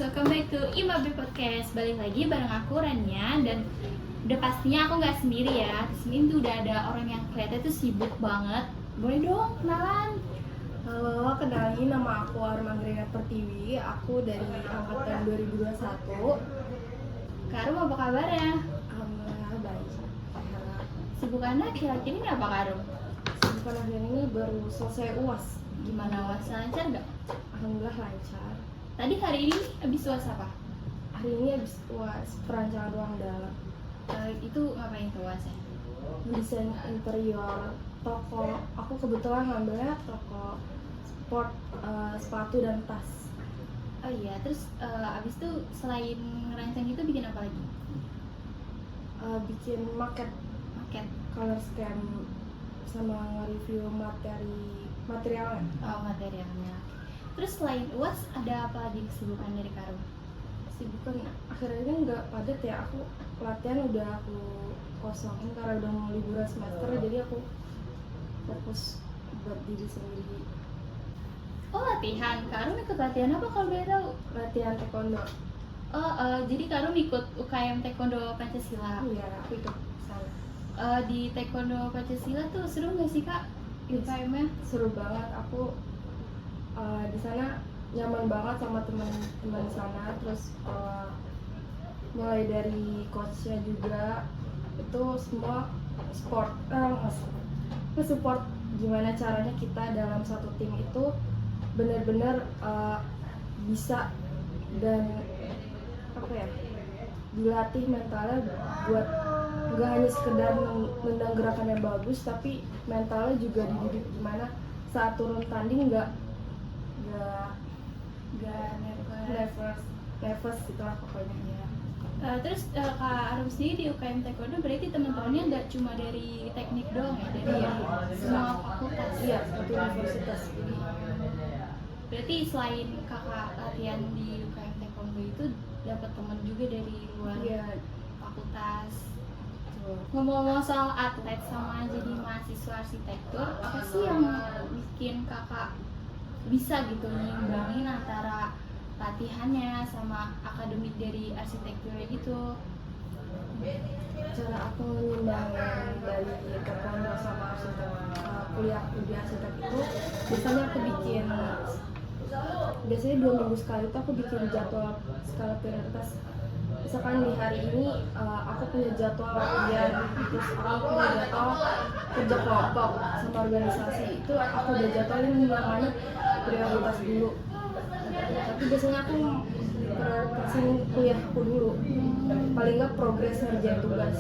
welcome back to IMAB Podcast. Balik lagi bareng aku Rania, dan udah pastinya aku nggak sendiri ya. Di sini tuh udah ada orang yang kelihatannya tuh sibuk banget. Boleh dong kenalan? Halo, kenalin nama aku Arma Grega Pertiwi. Aku dari angkatan 2021. Karum, apa kabarnya? Alhamdulillah baik. Sibukannya akhir-akhir ini apa Karum? Sibukan akhir ini baru selesai UAS. Gimana UAS, lancar nggak? Alhamdulillah lancar. Tadi hari ini habis UAS apa? Hari ini habis UAS perancangan ruang dalam. Itu ngapain tuh UASnya? Desain interior toko. Aku kebetulan ngambilnya toko sport, sepatu dan tas. Oh iya, terus abis itu selain ngerancang itu bikin apa lagi? Bikin maket, Maket. color scan, sama nge-review materialnya. Oh, materialnya. Terus selain UAS ada apa lagi kesibukan dari Karum? Sibukan akhirnya ini nggak padat ya, aku latihan udah aku kosongin karena udah mau liburan semester, jadi aku fokus buat diri sendiri. Oh, latihan. Karum ikut latihan apa kalau boleh tahu? Latihan taekwondo. Oh, jadi Karum ikut UKM Taekwondo Pancasila. Iya, aku ikut sana. Di Taekwondo Pancasila tuh seru nggak sih Kak UKM-nya? Seru banget, aku di sana nyaman banget sama teman-teman sana. Terus mulai dari coachnya juga itu semua sport, support gimana caranya kita dalam satu tim itu benar-benar bisa dan apa ya, dilatih mentalnya buat nggak hanya sekedar nendang gerakan yang bagus, tapi mentalnya juga dididik gimana saat turun tanding nggak nervous gitulah pokoknya ya. Terus Kak Arum sendiri di UKM Taekwondo berarti teman-temannya nggak cuma dari teknik doang ya, dari semua fakultas? Iya, satu universitas. Jadi Berarti selain kakak latihan di UKM Taekwondo itu dapat teman juga dari luar iya, fakultas. betul. Ngomong-ngomong soal atlet sama jadi mahasiswa arsitektur, apa sih yang bikin kakak bisa gitu nyimbangin antara latihannya sama akademik dari arsitekturnya gitu? Cara aku menyimbangin dari taekwondo sama kuliah di arsitek itu biasanya aku biasanya 2 minggu sekali itu aku bikin jadwal skala prioritas. Misalkan di hari ini aku punya jadwal latihan, terus aku punya jadwal kerja kelompok sama organisasi, itu aku udah jadwalin yang mana prioritas dulu. Tapi biasanya aku prioritasin kuliah aku dulu, paling nggak progres ngerjain tugas.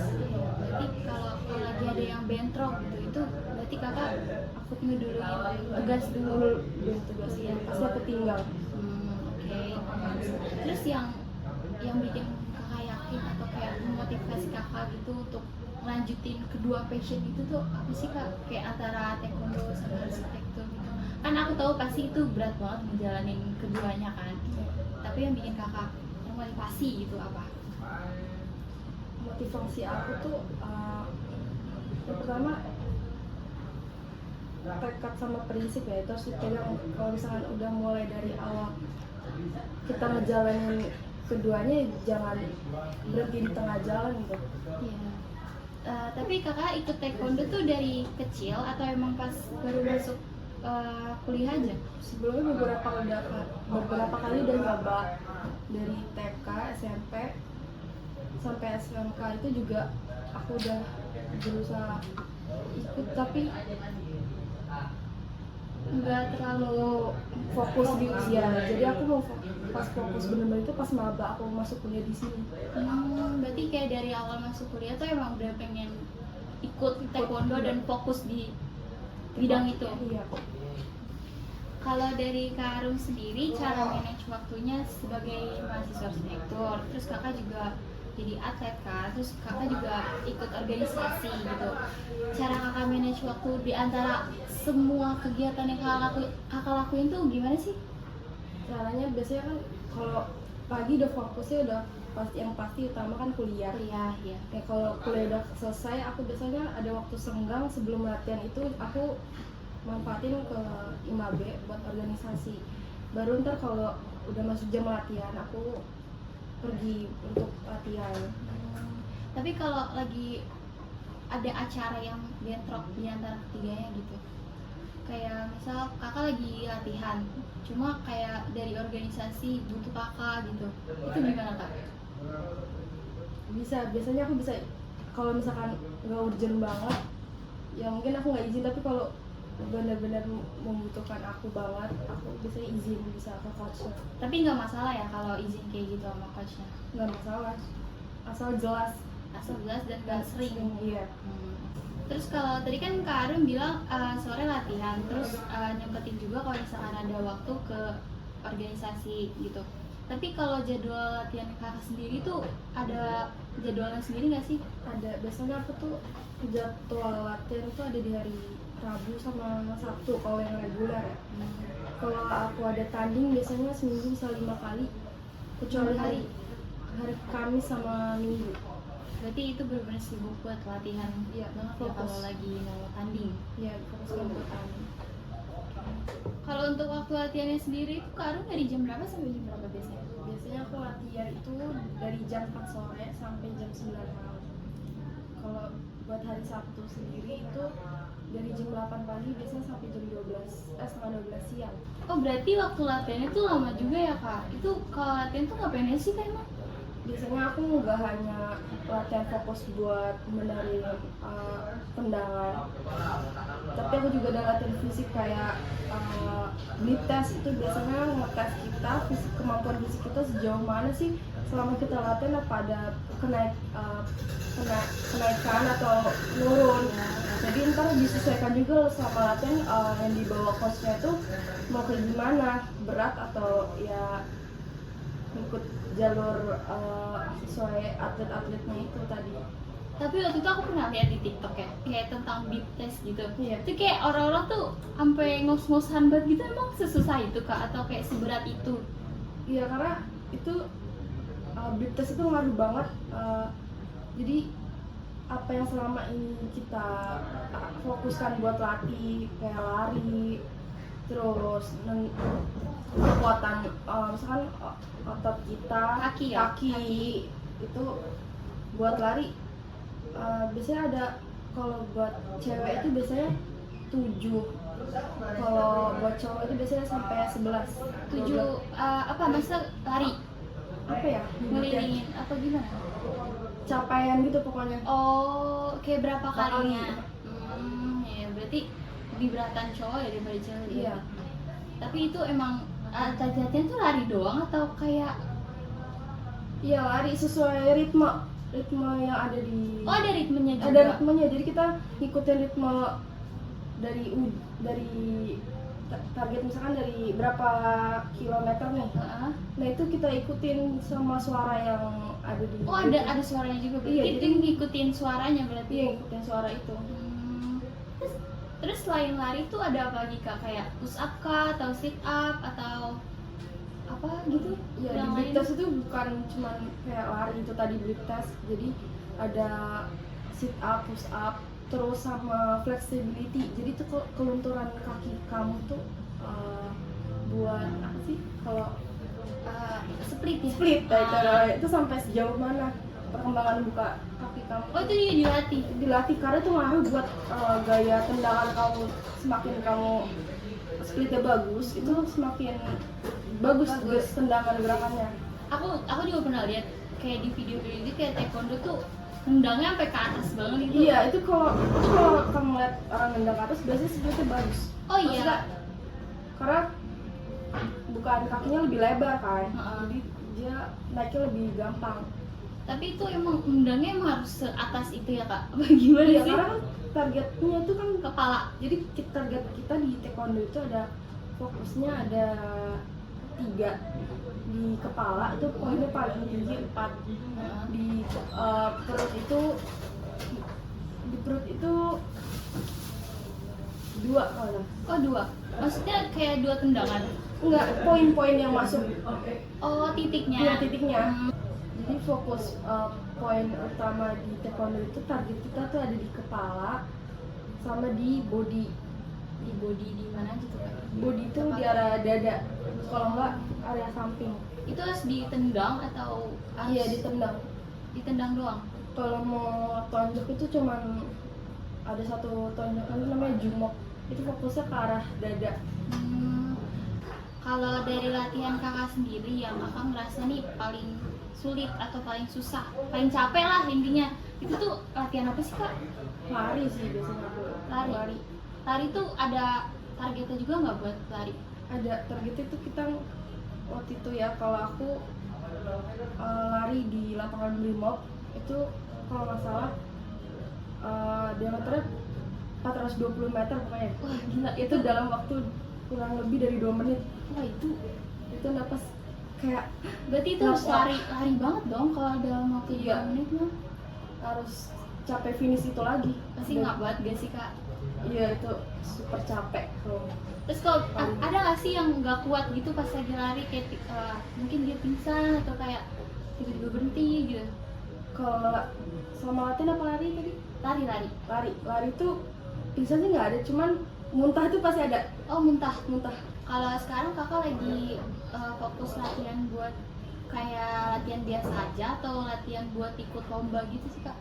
Berarti kalau lagi ada yang bentrok gitu, itu berarti kakak aku ngeduluin tugas dulu. Belum tugas ya, pasti aku tinggal. Oke. Terus yang bikin kakak yakin atau kayak memotivasi kakak gitu untuk lanjutin kedua passion itu tuh apa sih Kak? Kayak antara taekwondo sama arsitektur gitu. Kan aku tahu pasti itu berat banget ngejalanin keduanya kan. Tapi yang bikin kakak motivasi gitu apa? Motivasi aku tuh yang pertama tekad sama prinsip ya, itu harus dipegang. Kalau misalkan udah mulai dari awal kita ngejalanin keduanya, jangan berhenti di tengah jalan gitu. Iya. Tapi kakak ikut taekwondo tuh dari kecil atau emang pas baru masuk kuliah aja? Sebelumnya beberapa kali udah nyoba dari TK, SMP sampai SMK, itu juga aku udah berusaha ikut, tapi nggak terlalu fokus di usia. Jadi aku mau pas fokus bener-bener itu pas maba aku masuk kuliah di sini. Berarti kayak dari awal masuk kuliah tuh emang udah pengen ikut taekwondo dan fokus di bidang itu. Iya. Kalau dari Kak Arum sendiri, cara manage waktunya sebagai mahasiswa arsitektur, terus kakak juga jadi atlet kan, terus kakak juga ikut organisasi gitu. Cara kakak manage waktu di antara semua kegiatan yang kakak lakuin tuh gimana sih? Caranya biasanya kan kalau pagi udah fokusnya udah pasti utama kan kuliah. Kuliah ya. Ya kalau kuliah udah selesai, aku biasanya ada waktu senggang sebelum latihan itu aku manfaatin ke IMAB buat organisasi. Baru ntar kalau udah masuk jam latihan aku pergi untuk latihan. Tapi kalau lagi ada acara yang bentrok di antara ketiganya gitu, kayak misal kakak lagi latihan, cuma kayak dari organisasi butuh kakak gitu, itu gimana kak? Biasanya aku bisa, kalau misalkan nggak urgent banget ya mungkin aku nggak izin, tapi kalau benar-benar membutuhkan aku banget aku bisa izin, bisa ke coachnya. Tapi nggak masalah ya kalau izin kayak gitu sama coachnya? Nggak masalah, asal jelas Dan nggak sering. Iya. Terus kalau tadi kan Kak Arum bilang sore latihan, terus nyempetin juga kalau misalkan ada waktu ke organisasi gitu. Tapi kalau jadwal latihan kakak sendiri tuh ada jadwalnya sendiri nggak sih? Ada, biasanya aku tuh jadwal latihan tuh ada di hari Rabu sama Sabtu kalau yang reguler ya. Kalau aku ada tanding biasanya seminggu bisa 5 kali, kecuali hari Kamis sama Minggu. Berarti itu benar-benar sibuk buat latihan. Iya, banget ya fokus. kalau lagi mau tanding. Iya, fokuskan buat tanding. Kalau untuk waktu latihannya sendiri itu Kak Arum dari jam berapa sampai jam berapa biasanya? Biasanya aku latihan itu dari jam 4 sore sampai jam 9 malam. Kalau buat hari Sabtu sendiri itu dari jam 8 pagi biasanya sampai jam setengah 12 siang. Oh berarti waktu latihannya tuh lama juga ya Kak? Itu kalau latihan tuh ngapain aja sih Kak emang? Biasanya aku nggak hanya latihan fokus buat menarik tendangan, tapi aku juga ada latihan fisik kayak beep test. Itu biasanya ngetes kita kemampuan fisik kita sejauh mana sih selama kita latihan, apa ada kenaikan atau turun. Jadi ntar disesuaikan juga sama latihan yang dibawa coachnya itu mau kayak gimana, berat atau ya ikut jalur sesuai atlet-atletnya itu tadi. Tapi waktu itu aku pernah lihat di TikTok ya, kayak tentang beep test gitu. Iya. Itu kayak orang-orang tuh sampai ngos-ngosan banget gitu, emang sesusah itu Kak atau kayak seberat itu? Iya, karena itu beep test itu ngaruh banget. Jadi apa yang selama ini kita fokuskan buat latih kayak lari, terus kekuatan misalkan otot kita, kaki itu buat lari biasanya ada. Kalau buat cewek itu biasanya 7, kalau buat cowok itu biasanya sampai 11. 7 apa masa lari? Apa ya? Ngelilingin apa gimana? Capaian gitu pokoknya. Oh, kayak berapa Kali. kalinya? Ya berarti lebih beratan cowok ya daripada cewek. Iya. Tapi itu emang targetnya tuh lari doang atau kayak? Iya, lari sesuai ritme yang ada di. Oh, ada ritmenya juga. Ada ritmenya, jadi kita ngikutin ritme dari target, misalkan dari berapa kilometer nih. Nah itu kita ikutin sama suara yang ada di. Oh, ada suaranya juga berarti. Iya, Itu jadi ngikutin suaranya berarti. Iya, ngikutin suara itu. Terus selain lari tuh ada apa lagi Kak? Kayak push up kah atau sit up atau apa gitu? Iya, di Yang beep lain? test itu bukan cuman kayak lari itu tadi beep test, jadi ada sit up, push up, terus sama flexibility. Jadi tuh kelunturan kaki kamu tuh buat apa sih? Kalau split ya? split, itu sampai sejauh mana perkembangan buka kaki kamu? Oh, itu juga Dilatih karena itu ngaruh buat gaya tendangan kamu. Semakin kamu splitnya bagus, itu semakin bagus. Tendangan gerakannya. Aku juga pernah lihat kayak di video-video itu kayak taekwondo tuh nendangnya sampai ke atas banget gitu. Iya, itu kalau kamu lihat orang nendang ke atas biasanya splitnya bagus. Oh iya. Maksudnya, karena bukan kakinya lebih lebar kan, jadi dia naiknya lebih gampang. Tapi itu emang nendangnya emang harus se atas itu ya Kak? Apa gimana Iya, sih? karena kan targetnya itu kan Kepala. Jadi target kita di taekwondo itu ada fokusnya ada 3 di kepala, itu poinnya paling tinggi 4. Di perut itu 2 kalau. Oh 2. Maksudnya kayak 2 tendangan? Enggak, poin-poin yang masuk. Oh titiknya. Iya, titiknya. Jadi fokus poin utama di taekwondo itu target kita tuh ada di kepala sama di body. Di body di mana gitu Kak? Body itu di arah dada. kalau enggak area samping. Itu harus ditendang atau harus Iya, ditendang. ditendang doang? Kalau mau tonjok itu cuman ada satu tonjokan itu namanya jumok, itu fokusnya ke arah dada. Kalau dari latihan kakak sendiri yang kakak ngerasa nih paling sulit atau paling susah, paling capek lah intinya, itu tuh latihan apa sih kak? Lari sih biasanya aku. Lari tuh ada targetnya juga nggak buat lari? Ada target itu kita waktu itu ya, kalau aku lari di lapangan Brimob itu kalau nggak salah diameternya 420 meter pokoknya. Wah gila, Itu dalam waktu kurang lebih dari 2 menit. wah itu Napas kayak berarti itu harus Nggak lari banget dong kalau dalam waktu Iya. 2 menit mah. harus capek finish itu lagi. Pasti Dan- nggak buat gak sih kak? Iya, itu super capek kalau. Terus kalau ada nggak sih yang nggak kuat gitu pas lagi lari kayak mungkin dia pingsan atau kayak tiba-tiba berhenti gitu? Kalau selama latihan apa lari tadi? Lari itu pingsan sih nggak ada, cuman muntah itu pasti ada. Oh muntah. Muntah. Kalau sekarang kakak lagi fokus latihan buat kayak latihan biasa aja atau latihan buat ikut lomba gitu sih kak?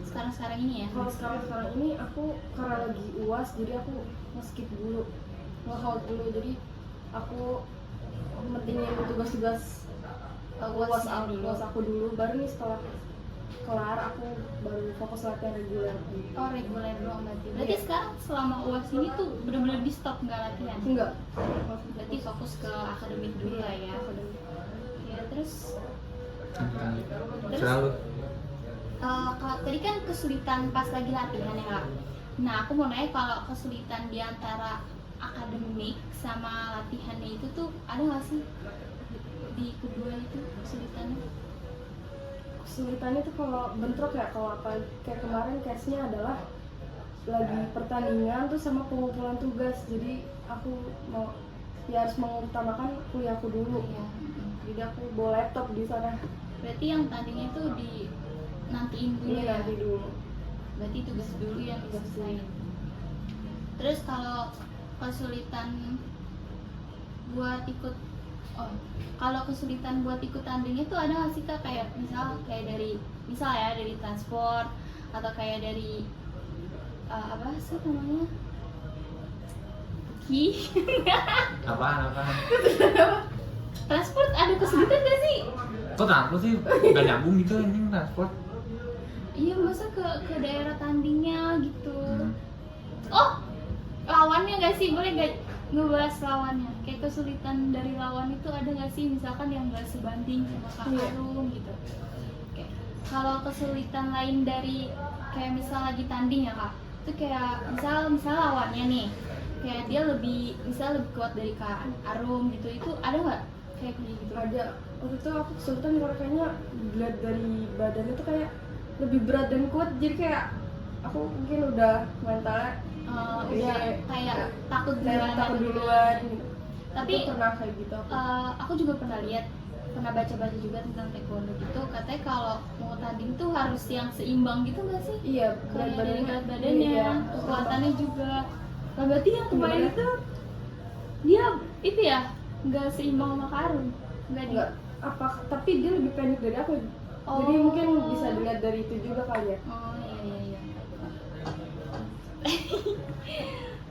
Sekarang ini ya? Kalau sekarang ini aku karena lagi UAS, jadi aku nge-skip dulu, nge-hold dulu. Jadi aku mentingin tugas-tugas UAS aku dulu. Baru nih setelah kelar aku baru fokus latihan reguler. Oh reguler doang berarti. Berarti Iya. sekarang selama UAS ini tuh benar-benar di stop nggak latihan? Enggak. Berarti fokus ke akademik dulu lah ya. Ya terus Selalu. kalau tadi kan kesulitan pas lagi latihan ya kak. Nah aku mau nanya kalau kesulitan di antara akademik sama latihannya itu tuh ada nggak sih di kedua itu kesulitannya? Kesulitannya tuh kalau bentrok ya, kalau apa kayak kemarin case-nya adalah lagi pertandingan tuh sama pengumpulan tugas. Jadi aku harus mengutamakan kuliahku dulu. Iya. Jadi aku bawa laptop di sana. Berarti yang tadinya tuh di nantiin dulu Ini ya? nanti dulu. Berarti tugas dulu yang diselesain. Terus kalau kesulitan buat ikut kalau kesulitan buat ikut tandingnya tuh ada nggak sih kak, kayak misal ya dari transport atau kayak dari apa sih namanya Apaan? transport ada kesulitan gak sih? Kok transport sih? Gak nyambung gitu anjing transport. Iya masa ke daerah tandingnya gitu. Hmm. Oh lawannya nggak sih, boleh nggak ngebahas lawannya? Kayak kesulitan dari lawan itu ada nggak sih, misalkan yang nggak sebanding sama Kak Iya. Arum gitu? Oke. Kalau kesulitan lain dari kayak misal lagi tanding ya kak, itu kayak misal lawannya nih, kayak dia lebih kuat dari Kak Arum gitu, itu ada nggak kayak gitu? Ada. Waktu itu aku kesulitan karena kayaknya dilihat dari badannya tuh kayak lebih berat dan kuat. Jadi kayak aku mungkin udah mentalnya Udah Iya. kayak takut kayak duluan takut atau duluan. gimana? Tapi Aku pernah kayak gitu aku. aku juga pernah baca-baca juga tentang taekwondo gitu, katanya kalau mau tanding tuh harus yang seimbang gitu nggak sih? Iya, Kayak dari berat badannya, iya, kekuatannya juga. Nah, berarti yang kemarin Gimana? itu dia itu ya nggak seimbang sama Kak Arum? Nggak di? Enggak. Tapi dia lebih pendek dari aku. Jadi Oh. mungkin bisa dilihat dari itu juga kali ya. Oh iya.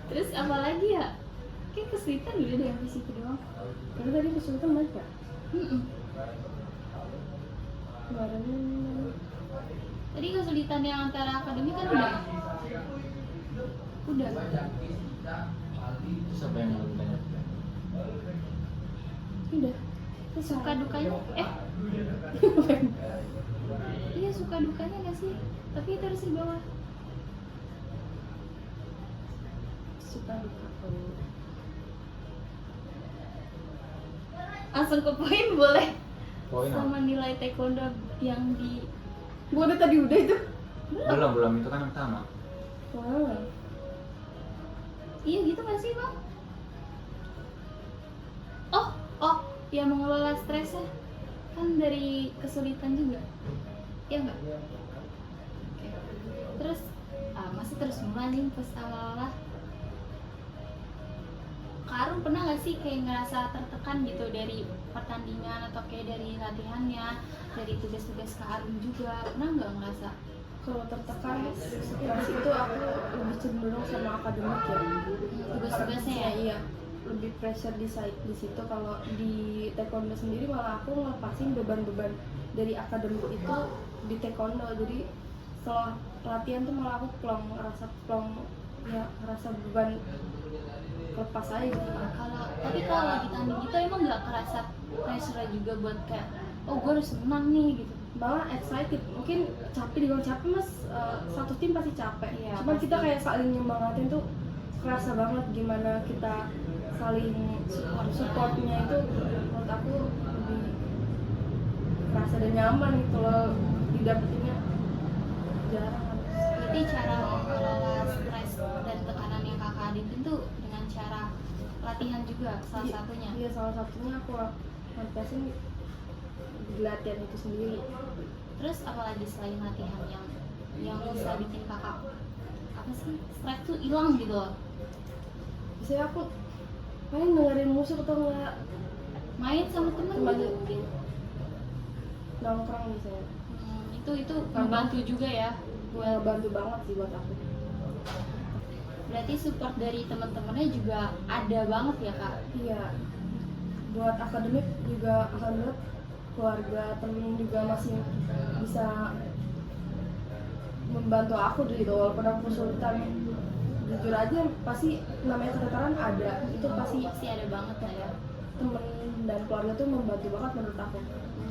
Terus apa lagi ya? Kayak kesulitan gitu deh yang di situ doang. Karena tadi kesulitan banyak ya. Mm-mm. Kemarin Tadi kesulitan yang antara akademik kan udah. Siapa yang mau ditanya? Udah. Terus suka dukanya iya suka dukanya nggak sih? Tapi itu harus di bawah. suka duka. Langsung ke poin boleh. Poin apa? Sama nilai taekwondo yang di Gua tadi udah itu. Belum, itu kan yang pertama. Wah. Iya gitu nggak sih bang? Oh ya mengelola stresnya kan dari kesulitan juga, ya nggak? Oke. Terus masih terus mulai nih pas awal-awal. Kak Arum pernah nggak sih kayak ngerasa tertekan gitu dari pertandingan atau kayak dari latihannya, dari tugas-tugas Kak Arum juga, pernah nggak ngerasa? Kalau tertekan stres itu aku lebih cenderung sama akademik ya. Tugas-tugasnya ya? Iya, lebih pressure di situ. Kalau di taekwondo sendiri malah aku ngelepasin beban-beban dari akademik itu di taekwondo. Jadi setelah latihan tuh malah aku plong ya, ngerasa beban lepas aja gitu. Tapi kalau lagi tanding itu emang nggak kerasa pressure juga buat kayak, oh gue harus menang nih gitu? Malah excited, mungkin capek, dibilang capek mas, satu tim pasti capek. Iya, Cuman pasti. kita kayak saling nyemangatin tuh, kerasa banget gimana kita saling supportnya itu. Menurut aku lebih kerasa dan nyaman gitu loh, didapetinnya jarang. Berarti cara mengelola stres dan tekanan yang kakak hadapin tuh dengan cara latihan juga salah satunya. Iya, salah satunya aku lampiasin di latihan itu sendiri. Terus apalagi selain latihan yang bisa bikin kakak apa sih stres tuh hilang gitu loh? Biasanya aku paling dengerin musik atau nggak Main sama temen Teman. gitu mungkin. nongkrong misalnya. Itu membantu juga ya buat. Bantu banget sih buat aku. Berarti support dari teman-temannya juga ada banget ya kak? Iya, buat akademik juga alhamdulillah keluarga temen juga masih bisa membantu aku gitu, walaupun aku kesulitan. Jujur aja pasti namanya keteteran ada, itu pasti ada banget lah ya. temen dan keluarga tuh membantu banget menurut aku.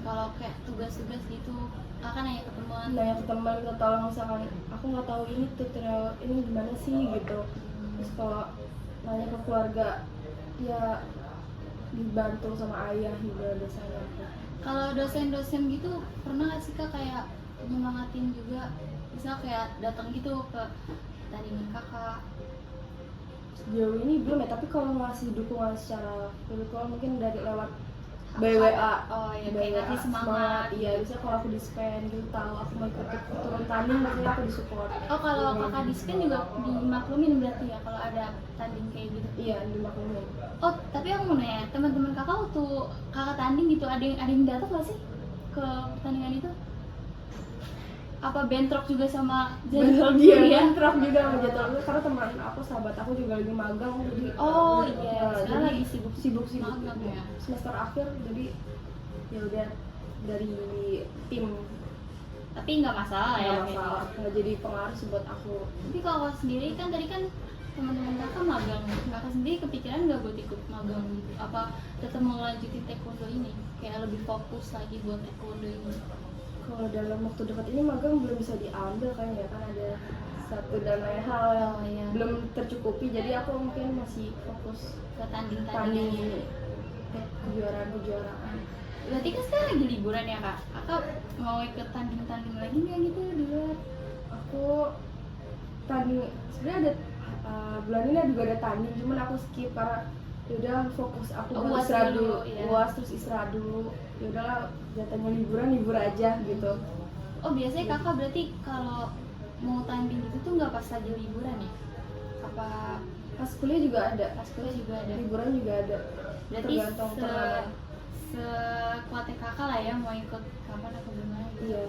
Kalau kayak tugas-tugas gitu kakak nanya ke teman. Nanya ke teman, minta tolong misalkan aku nggak tahu ini tutorial ini gimana sih gitu. Terus kalau nanya ke keluarga ya dibantu sama ayah juga biasanya. Kalau dosen-dosen gitu pernah nggak sih kak kayak nyemangatin juga, misal kayak datang gitu ke tandingan kakak? Sejauh ini belum ya, tapi kalau ngasih dukungan secara virtual mungkin dari lewat by Kakak- WA. Oh iya, By kayak WA, ngasih semangat. Iya, bisa kalau aku di spam gitu tahu aku mau ikut turun tanding, maksudnya aku disupport. Oh kalau kakak di scan juga dimaklumin berarti ya kalau ada tanding kayak gitu? Iya, dimaklumin. Oh tapi aku mau nanya, teman-teman kakak waktu kakak tanding gitu ada yang datang nggak sih ke pertandingan itu? Apa bentrok juga sama jadwal Iya, kuliah? bentrok juga sama jadwal gue, karena teman aku, sahabat aku juga lagi magang jadi. Oh iya, ya, sekarang jadi lagi sibuk magang ya. semester akhir, jadi ya udah dari tim. Tapi nggak masalah ya. Nggak masalah, nggak jadi pengaruh sih buat aku. Tapi kalau kakak sendiri kan tadi kan teman-teman kakak magang, kakak sendiri kepikiran nggak buat ikut magang gitu? Apa tetap mau lanjutin taekwondo ini? Kayak lebih fokus lagi buat taekwondo ini? Kalau dalam waktu dekat ini magang belum bisa diambil kayaknya, kan ada satu dan lain hal yang Oh, iya. belum tercukupi, jadi aku mungkin masih fokus Ke tanding-tanding. tanding kejuaraan. Berarti kan sekarang lagi liburan ya kak? Kakak mau ikut tanding-tanding lagi nggak gitu di luar? Aku tanding sebenarnya ada bulan ini juga ada tanding, cuman aku skip karena yaudah fokus aku Oh, dulu UAS istirahat dulu, dulu, iya. UAS terus istirahat dulu. Yaudahlah, jatahnya libur aja gitu. Oh biasanya kakak berarti kalau mau tanding itu tuh nggak pas lagi liburan ya? Apa Pas kuliah juga ada, pas kuliah juga ada? liburan juga ada. Berarti Tergantung turnamen. sekuatnya kakak lah ya mau ikut kapan atau gimana gitu. Iya.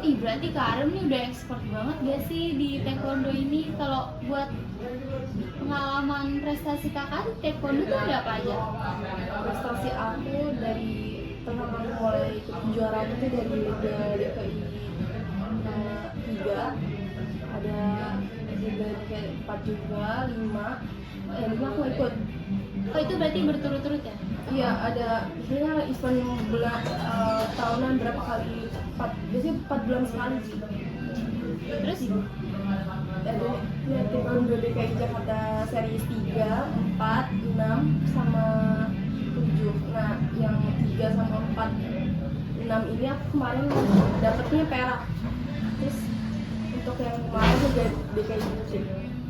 Ih berarti Kak Arum nih udah expert banget gak sih di taekwondo ini? Kalau buat pengalaman prestasi kakak di taekwondo tuh ada apa aja? Prestasi aku dari pertama kali mulai ikut kejuaraan itu dari Liga DKI 3, ada Liga DKI 4 juga, 5 aku ikut. Oh itu berarti berturut-turut ya? Iya, ada biasanya event bulan tahunan berapa kali, biasanya 4 bulan sekali sih. Terus? Ada ya, taekwondo DKI Jakarta series 3, 4, 6 sama 7. Nah, yang 3 sama 4, 6 ini aku kemarin dapetnya perak. Terus untuk yang kemarin juga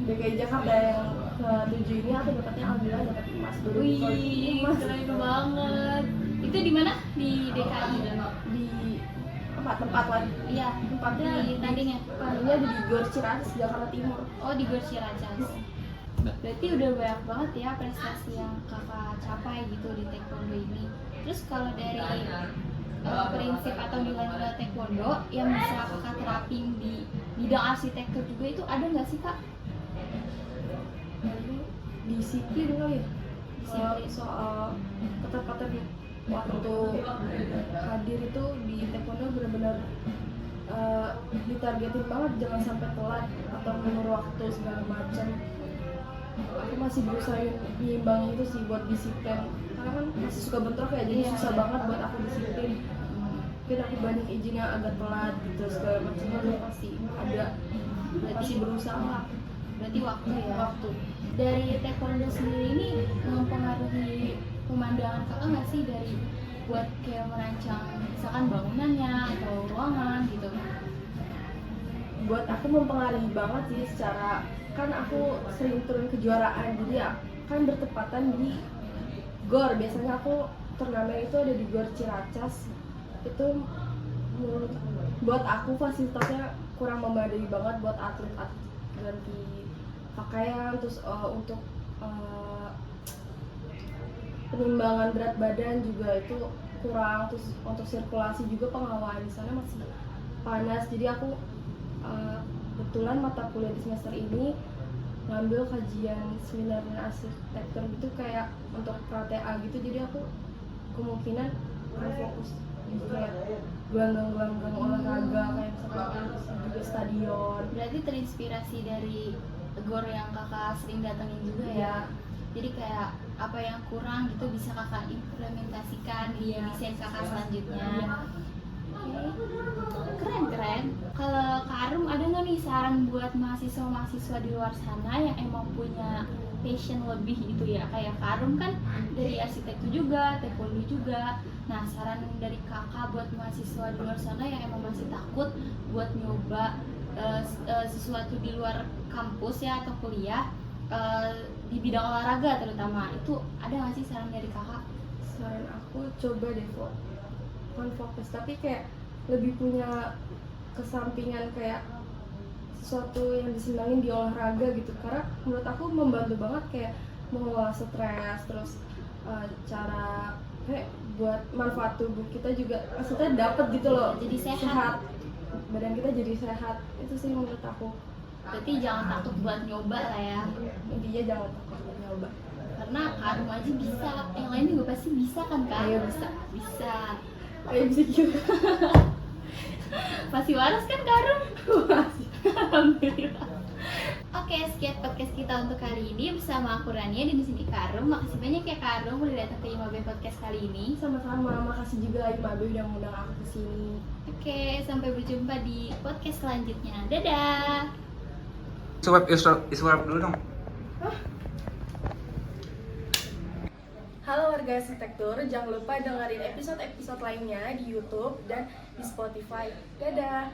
DKI Jakarta yang ke-7 ini aku dapetnya alhamdulillah dapat emas. Wih, emas keren banget. Itu di mana? Di DKI? di tempat lagi. Iya, Tempatnya di tandingnya. tandingnya ada di Gor Ciracas, Jakarta Timur. Oh di Gor Ciracas. Dah. Berarti udah banyak banget ya prestasi yang kakak capai gitu di taekwondo ini. Terus kalau dari prinsip atau nilai-nilai taekwondo yang bisa kakak terapin di bidang arsitektur juga itu ada nggak sih kak? Jadi disiplin kali ya. Disiplin. Soal ketat-ketat waktu hadir itu di taekwondo benar-benar ditargetin banget, jangan sampai telat atau mundur waktu segala macam. Aku masih berusaha nyimbangin itu sih buat disiplin, karena kan masih suka bentrok ya, jadi Iya, susah iya. banget buat aku disiplin. Mungkin aku banyak izin yang agak telat gitu segala macam, tapi pasti ada, masih berusaha lah. Berarti waktu ya. Waktu Dari taekwondo sendiri ini mempengaruhi pemandangan kakak nggak sih dari buat kayak merancang misalkan bangunannya atau ruangan gitu? buat aku mempengaruhi banget sih, secara kan aku sering turun kejuaraan, jadi ya kan bertepatan di GOR. Biasanya aku turnamen itu ada di GOR Ciracas. Itu menurut buat aku fasilitasnya kurang memadai banget buat atlet-atlet, ganti pakaian, terus untuk penimbangan berat badan juga itu kurang, terus untuk sirkulasi juga pengawalan di sana masih panas. Jadi aku kebetulan mata kuliah di semester ini ngambil kajian seminar arsitektur gitu, kayak untuk KTA gitu. Jadi aku kemungkinan akan fokus di kayak gelanggang-gelanggang olahraga, kayak misalkan juga stadion. Berarti terinspirasi dari GOR yang kakak sering datengin juga ya. Jadi kayak apa yang kurang gitu bisa kakak implementasikan di desain kakak selanjutnya. Oke, keren. Kalau Kak Arum ada nggak nih saran buat mahasiswa-mahasiswa di luar sana yang emang punya passion lebih gitu ya? Kayak Kak Arum kan dari arsitektur juga, taekwondo juga. Nah, saran dari kakak buat mahasiswa di luar sana yang emang masih takut buat nyoba sesuatu di luar kampus ya atau kuliah di bidang olahraga terutama, itu ada nggak sih saran dari kakak? Saran aku coba deh bukan fokus, tapi kayak lebih punya kesampingan kayak sesuatu yang disenangin di olahraga gitu, karena menurut aku membantu banget kayak mengelola stres, terus cara kayak buat manfaat tubuh kita juga maksudnya dapat gitu loh, Jadi sehat. badan kita jadi sehat. Itu sih menurut aku. Berarti jangan takut buat nyoba lah ya, Intinya jangan takut buat nyoba. karena Kak Arum aja bisa, yang lain juga pasti bisa kan Kak? Iya, Bisa. Ayo bisa juga. Pasti waras kan Kak Arum? Alhamdulillah. Oke, sekian podcast kita untuk kali ini bersama aku Rania dan di sini Kak Arum. Makasih banyak ya Kak Arum udah datang ke IMAB Podcast kali ini. Sama-sama, makasih juga Imabe udah ngundang aku ke sini. Oke, sampai berjumpa di podcast selanjutnya. Dadah. Iswap dulu dong. Halo warga arsitektur, jangan lupa dengerin episode-episode lainnya di YouTube dan di Spotify. Dadah!